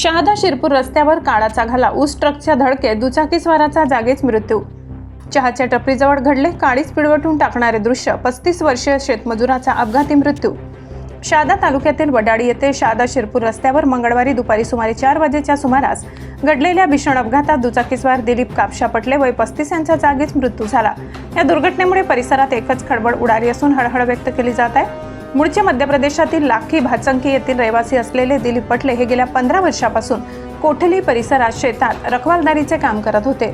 शहादा शिरपूर रस्त्यावर काळाचा घाला, ऊस ट्रकच्या धडकेत दुचाकीस्वाराचा जागीच मृत्यू। चहाच्या टपरीजवळ घडले काळीच पिळवटून टाकणारे दृश्य। 35 वर्षीय शेतमजुराचा अपघाती मृत्यू। शहादा तालुक्यातील वडाळी येथे शहादा शिरपूर रस्त्यावर मंगळवारी दुपारी सुमारे 4 वाजेच्या सुमारास घडलेल्या भीषण अपघातात दुचाकीस्वार दिलीप कापशा पटले वय 35 यांचा जागीच मृत्यू झाला। या दुर्घटनेमुळे परिसरात एकच खळबळ उडाली असून हळहळ व्यक्त केली जात आहे। मूळचे मध्य प्रदेशातील लाखी भाचंकी येथील रहिवासी असलेले दिलीप पटले हे गेल्या 15 वर्षापासून कोठली परिसरात शेतात रखवालदारीचे काम करत होते।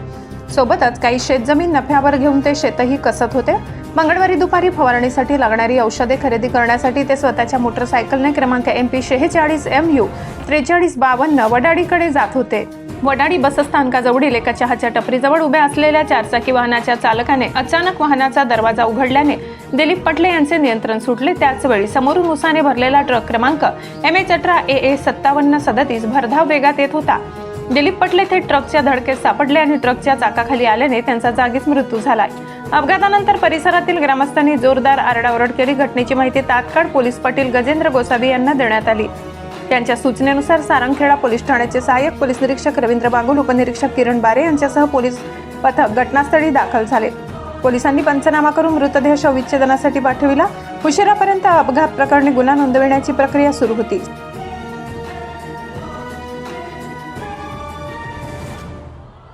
सोबतच काही शेतजमीन नफ्यावर घेऊन ते शेतही कसत होते। मंगळवारी दुपारी फवारणीसाठी लागणारी औषधे खरेदी करण्यासाठी ते स्वतःच्या मोटरसायकलने क्रमांक MP 46 MU 4352 वडाळीकडे जात होते। वडाळी बसस्थानकाजवळील एका चहाच्या टपरीजवळ उभ्या असलेल्या 4 चाकी वाहनाच्या चालकाने अचानक वाहनाचा दरवाजा उघडल्याने दिलीप पटले यांचे नियंत्रण सुटले। त्याच वेळी समोरून उसाने भरलेला ट्रक क्रमांक MH18 AA 5737 भरधाव वेगात येत होता। दिलीप पटले ते ट्रकच्या धडकेत सापडले आणि ट्रकच्या चाकाखाली आल्याने त्यांचा जागीच मृत्यू झालाय। अपघातानंतर परिसरातील ग्रामस्थांनी जोरदार आरडाओरड केली। घटनेची माहिती तात्काळ पोलीस पाटील गजेंद्र गोसावी यांना देण्यात आली। त्यांच्या सूचनेनुसार सारंगखेडा पोलीस ठाण्याचे सहाय्यक पोलीस निरीक्षक रवींद्र बागुल, उपनिरीक्षक किरण बारे यांच्यासह पोलीस पथक घटनास्थळी दाखल झाले। पोलिसांनी पंचनामा करून मृतदेह शवविच्छेदनासाठी पाठविला। उशिरापर्यंत अपघात प्रकरणी गुन्हा नोंदविण्याची प्रक्रिया सुरू होती।